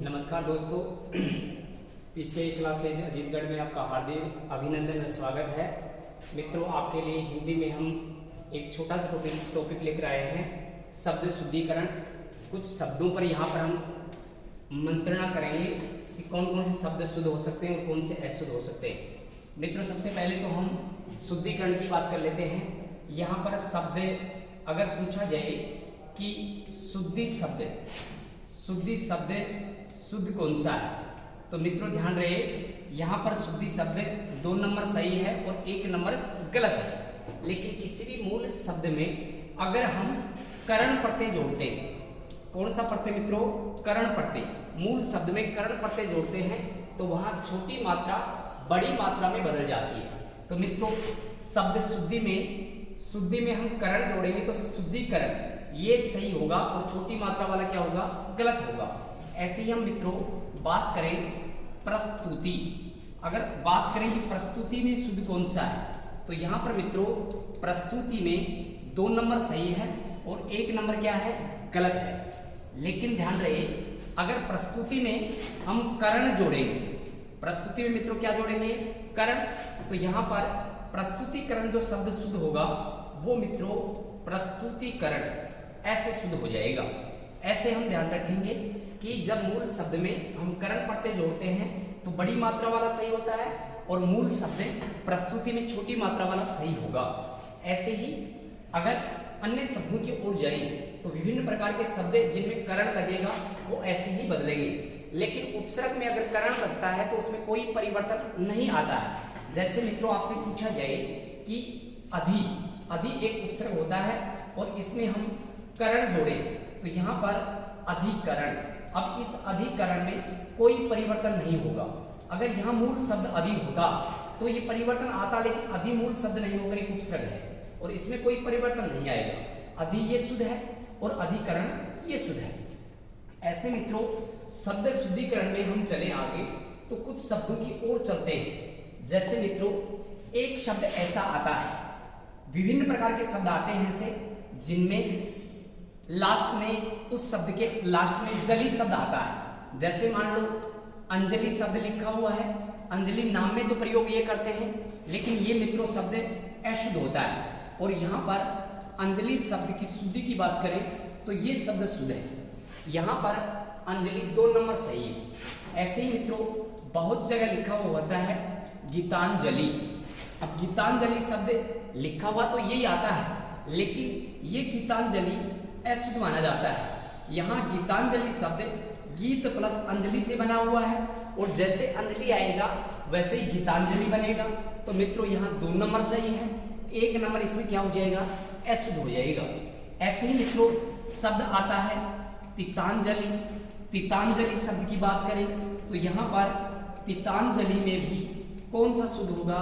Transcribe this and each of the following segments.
नमस्कार दोस्तों, PCI classes Ajitgarh में आपका हार्दिक अभिनंदन व स्वागत है। मित्रों, आपके लिए हिंदी में हम एक छोटा सा टॉपिक लेकर आए हैं, शब्द शुद्धिकरण। कुछ शब्दों पर यहाँ पर हम मंत्रणा करेंगे कि कौन कौन से शब्द शुद्ध हो सकते हैं और कौन से अशुद्ध हो सकते हैं। मित्रों, सबसे पहले तो हम शुद्धिकरण की बात कर लेते हैं। यहाँ पर शब्द अगर पूछा जाए कि शुद्धि शब्द शुद्ध कौन सा है, तो मित्रों ध्यान रहे, यहाँ पर शुद्धि शब्द 2 नंबर सही है और 1 नंबर गलत है। लेकिन किसी भी मूल शब्द में अगर हम करण प्रत्यय जोड़ते हैं, कौन सा प्रत्यय मित्रों? करण प्रत्यय। मूल शब्द में करण प्रत्यय जोड़ते हैं तो वहाँ छोटी मात्रा बड़ी मात्रा में बदल जाती है। तो मित्रों, शब्द शुद्धि में हम करण जोड़ेंगे तो शुद्धिकरण ये सही होगा और छोटी मात्रा वाला क्या होगा? गलत होगा। ऐसे ही हम मित्रों बात करें प्रस्तुति। अगर बात करें कि प्रस्तुति में शुद्ध कौन सा है, तो यहाँ पर मित्रों प्रस्तुति में 2 नंबर सही है और 1 नंबर क्या है? गलत है। लेकिन ध्यान रहे, अगर प्रस्तुति में हम करण जोड़ेंगे, प्रस्तुति में मित्रों क्या जोड़ेंगे? करण। तो यहाँ पर प्रस्तुतिकरण जो शब्द शुद्ध होगा वो मित्रों प्रस्तुतिकरण ऐसे शुद्ध हो जाएगा। ऐसे हम ध्यान रखेंगे कि जब मूल शब्द में हम करण प्रत्यय जोड़ते हैं तो बड़ी मात्रा वाला सही होता है और मूल शब्द प्रस्तुति में छोटी मात्रा वाला सही होगा। ऐसे ही अगर अन्य शब्दों की ओर जाए तो विभिन्न प्रकार के शब्द जिनमें करण लगेगा वो ऐसे ही बदलेंगे। लेकिन उपसर्ग में अगर करण लगता है तो उसमें कोई परिवर्तन नहीं आता है। जैसे मित्रों आपसे पूछा जाए कि अधि एक उपसर्ग होता है और इसमें हम करण जोड़े तो यहाँ पर अधिकरण। अब इस अधिकरण में कोई परिवर्तन नहीं होगा। अगर यहाँ मूल शब्द अधि होता तो ये परिवर्तन आता, लेकिन अधि मूल शब्द नहीं होकर एक उपसर्ग है और इसमें कोई परिवर्तन नहीं आएगा। अधि ये शुद्ध है और अधिकरण ये शुद्ध है। ऐसे मित्रों शब्द शुद्धिकरण में हम चले आगे तो कुछ शब्दों की ओर चलते हैं। जैसे मित्रों एक शब्द ऐसा आता है, विभिन्न प्रकार के शब्द आते हैं ऐसे जिनमें लास्ट में, उस शब्द के लास्ट में जली शब्द आता है। जैसे मान लो अंजलि शब्द लिखा हुआ है, अंजलि नाम में तो प्रयोग ये करते हैं, लेकिन ये मित्रों शब्द अशुद्ध होता है। और यहाँ पर अंजलि शब्द की शुद्धि की बात करें तो ये शब्द शुद्ध है। यहाँ पर अंजलि 2 नंबर सही है। ऐसे ही मित्रों बहुत जगह लिखा हुआ होता है गीतांजलि। अब गीतांजलि शब्द लिखा हुआ तो यही आता है, लेकिन ये गीतांजलि अशुद्ध माना जाता है। यहाँ गीतांजलि शब्द गीत प्लस अंजलि से बना हुआ है और जैसे अंजलि आएगा वैसे ही गीतांजलि बनेगा। तो मित्रों यहाँ 2 नंबर सही है, 1 नंबर इसमें क्या हो जाएगा? अशुद्ध हो जाएगा। ऐसे ही मित्रों शब्द आता है तितांजलि। तितांजलि शब्द की बात करें तो यहाँ पर तितांजलि में भी कौन सा शुद्ध होगा?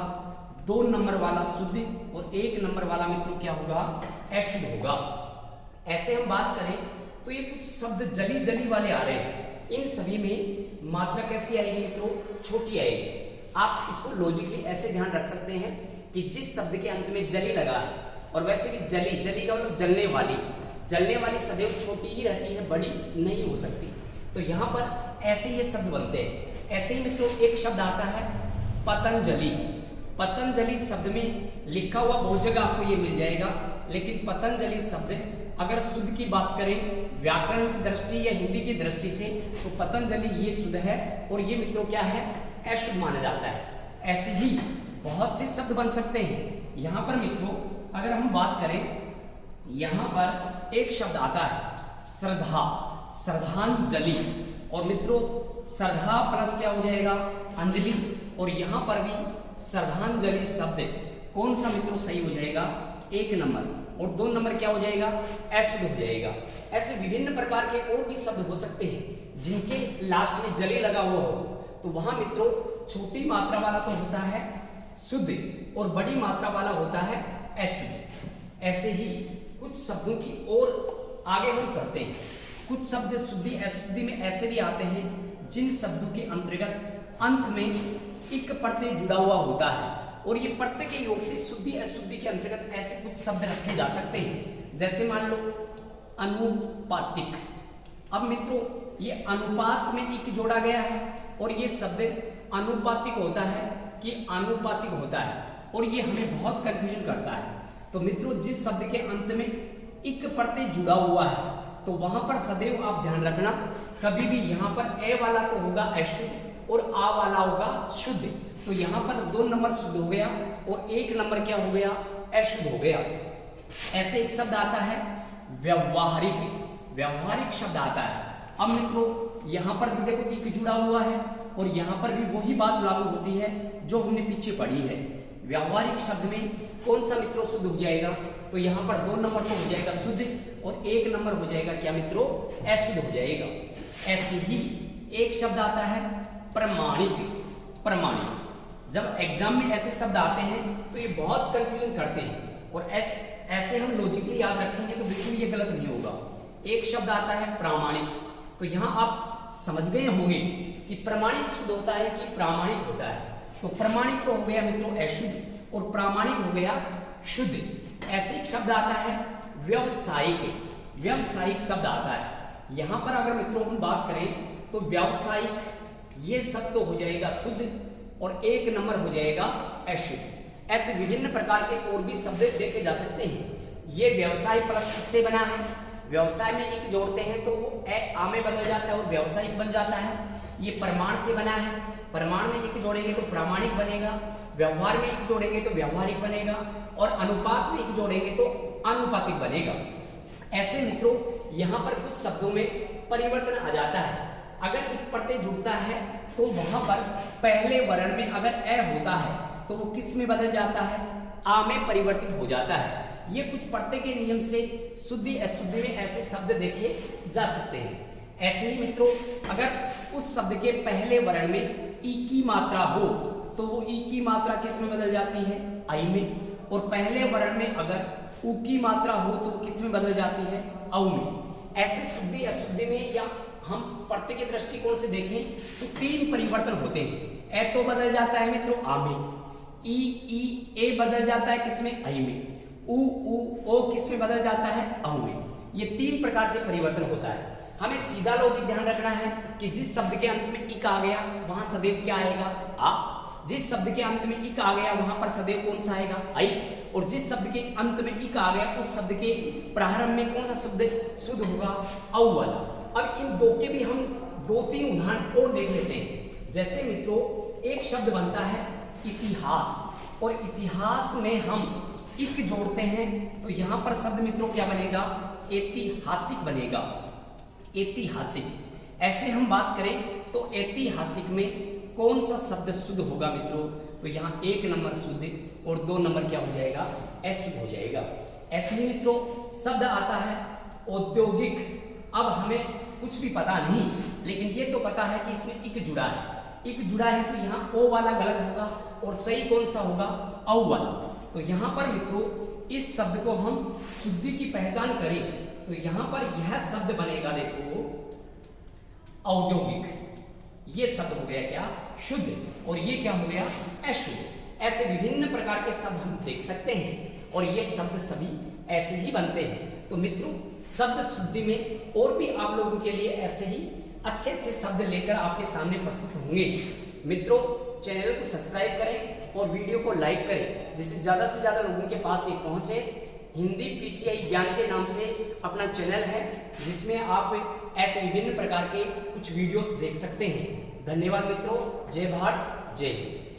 2 नंबर वाला शुद्ध और 1 नंबर वाला मित्रों क्या होगा? अशुद्ध होगा। ऐसे हम बात करें तो ये कुछ शब्द जली वाले आ रहे हैं। इन सभी में मात्रा कैसी आएगी मित्रों? छोटी आएगी। आप इसको लॉजिकली ऐसे ध्यान रख सकते हैं कि जिस शब्द के अंत में जली लगा है, और वैसे भी जली का मतलब जलने वाली सदैव छोटी ही रहती है, बड़ी नहीं हो सकती। तो यहाँ पर ऐसे ये शब्द बनते हैं। ऐसे ही मित्रों एक शब्द आता है पतंजलि। पतंजलि शब्द में लिखा हुआ बहुत जगह आपको ये मिल जाएगा, लेकिन पतंजलि शब्द अगर शुद्ध की बात करें व्याकरण की दृष्टि या हिंदी की दृष्टि से तो पतंजलि ये शुद्ध है और ये मित्रों क्या है? अशुद्ध माना जाता है। ऐसे ही बहुत से शब्द बन सकते हैं। यहाँ पर मित्रों अगर हम बात करें, यहाँ पर एक शब्द आता है श्रद्धा, श्रद्धांजलि। और मित्रों श्रद्धा प्लस क्या हो जाएगा? अंजलि। और यहाँ पर भी श्रद्धांजलि शब्द कौन सा मित्रों सही हो जाएगा? 1 नंबर। और 2 नंबर क्या हो जाएगा? अशुद्ध हो जाएगा। ऐसे विभिन्न प्रकार के और भी शब्द हो सकते हैं जिनके लास्ट में जली लगा हुआ हो, तो वहां मित्रों छोटी मात्रा वाला तो होता है शुद्ध और बड़ी मात्रा वाला होता है अशुद्ध। ऐसे ही कुछ शब्दों की ओर आगे हम चलते हैं। कुछ शब्द शुद्धि अशुद्धि में ऐसे भी आते हैं जिन शब्दों के अंतर्गत अंत में इक प्रत्यय जुड़ा हुआ होता है और ये प्रत्यय के योग से शुद्धि अशुद्धि के अंतर्गत ऐसे कुछ शब्द रखे जा सकते हैं। जैसे मान लो अनुपातिक। अब मित्रों ये अनुपात में इक जोड़ा गया है और ये शब्द अनुपातिक होता है कि आनुपातिक होता है, और ये हमें बहुत कंफ्यूजन करता है। तो मित्रों, जिस शब्द के अंत में इक प्रत्यय जुड़ा हुआ है तो वहां पर सदैव आप ध्यान रखना, कभी भी यहाँ पर ए वाला तो होगा अशुद्ध और आ वाला होगा शुद्ध। तो यहाँ पर 2 नंबर शुद्ध हो गया और 1 नंबर क्या हो गया, अशुद्ध हो गया। ऐसे एक शब्द आता है व्यवहारिक, व्यवहारिक शब्द आता है। अब मित्रों यहाँ पर भी देखो इक जुड़ा हुआ है और यहाँ पर भी वही बात लागू होती है जो हमने पीछे पढ़ी है। व्यावहारिक शब्द में कौन सा मित्रों शुद्ध हो जाएगा, तो यहाँ पर 2 नंबर तो हो जाएगा शुद्ध और 1 नंबर हो जाएगा क्या मित्रों, अशुद्ध हो जाएगा। ऐसे ही एक शब्द आता है प्रमाणिक, प्रमाणिक। जब एग्जाम में ऐसे शब्द आते हैं तो ये बहुत कंफ्यूजन करते हैं, और ऐसे हम लॉजिकली याद रखेंगे तो बिल्कुल ये गलत नहीं होगा। एक शब्द आता है प्रामाणिक, तो यहाँ आप समझ गए होंगे कि प्रमाणिक शुद्ध होता है कि प्रामाणिक होता है। तो प्रमाणिक तो हो गया मित्रों अशुद्ध और प्रामाणिक हो गया शुद्ध। ऐसे एक शब्द आता है व्यवसायिक, व्यवसायिक शब्द आता है। यहाँ पर अगर मित्रों हम बात करें तो व्यवसायिक ये शब्द तो हो जाएगा शुद्ध और 1 नंबर हो जाएगा अशुद्ध। ऐसे विभिन्न प्रकार के और भी शब्द देखे जा सकते हैं। ये व्यवसाय प्लस इक से बना है, व्यवसाय में एक जोड़ते हैं तो वो आ में बदल जाता है और व्यवसायिक बन जाता है। ये प्रमाण से बना है, प्रमाण में एक जोड़ेंगे तो प्रामाणिक बनेगा, व्यवहार में एक जोड़ेंगे तो व्यवहारिक बनेगा, और अनुपात में एक जोड़ेंगे तो आनुपातिक बनेगा। ऐसे मित्रों यहाँ पर कुछ शब्दों में परिवर्तन आ जाता है। अगर एक प्रत्यय जुड़ता है तो वहां पर पहले वर्ण में अगर ए होता है तो वो किस में बदल जाता है, आ में परिवर्तित हो जाता है। ये कुछ प्रत्यय के नियम से शुद्धि अशुद्धि में ऐसे शब्द देखे जा सकते हैं। ऐसे ही मित्रों, अगर उस शब्द के पहले वर्ण में ई की मात्रा हो तो वो ई की मात्रा किस में बदल जाती है, आई में, और पहले वर्ण में अगर उ की मात्रा हो तो वो किस में बदल जाती है, औ में। ऐसे शुद्धि अशुद्धि में या हम प्रत्यय के दृष्टिकोण से देखें तो 3 परिवर्तन होते हैं। ए तो बदल जाता है मित्रों आ में, ई ए बदल जाता है किसमें, आई में, उ ओ किस में बदल जाता है, औ में। ये 3 प्रकार से परिवर्तन होता है। हमें सीधा लॉजिक ध्यान रखना है कि जिस शब्द के अंत में इक आ गया वहां सदैव क्या आएगा, आ। जिस शब्द के अंत में इक आ गया वहां पर सदैव कौन सा आएगा, आई। और जिस शब्द के अंत में इक आ गया उस शब्द के प्रारंभ में कौन सा शब्द शुद्ध होगा, औ वाला। अब इन 2 के भी हम 2-3 उदाहरण और देख लेते हैं। जैसे मित्रों, एक शब्द बनता है इतिहास, और इतिहास में हम इक जोड़ते हैं तो यहाँ पर शब्द मित्रों क्या बनेगा, ऐतिहासिक बनेगा, ऐतिहासिक। ऐसे हम बात करें तो ऐतिहासिक में कौन सा शब्द शुद्ध होगा मित्रों, तो यहाँ 1 नंबर शुद्ध और 2 नंबर क्या हो जाएगा, अशुद्ध हो जाएगा। ऐसे ही मित्रों शब्द आता है औद्योगिक। अब हमें कुछ भी पता नहीं, लेकिन ये तो पता है कि इसमें इक जुड़ा है, इक जुड़ा है तो यहाँ ओ वाला गलत होगा और सही कौन सा होगा, औ वाला। तो यहाँ पर मित्रों इस शब्द को हम शुद्धि की पहचान करें तो यहाँ पर यह शब्द बनेगा, देखो औद्योगिक। ये शब्द हो गया क्या, शुद्ध, और ये क्या हो गया, अशुद्ध। ऐसे विभिन्न प्रकार के शब्द हम देख सकते हैं और ये शब्द सभी ऐसे ही बनते हैं। तो मित्रों शब्द शुद्धि में और भी आप लोगों के लिए ऐसे ही अच्छे अच्छे शब्द लेकर आपके सामने प्रस्तुत होंगे। मित्रों चैनल को सब्सक्राइब करें और वीडियो को लाइक करें जिससे ज़्यादा से ज़्यादा लोगों के पास ये पहुँचे। हिंदी PCI ज्ञान के नाम से अपना चैनल है जिसमें आप ऐसे विभिन्न प्रकार के कुछ वीडियोस देख सकते हैं। धन्यवाद मित्रों, जय भारत, जय हिंद।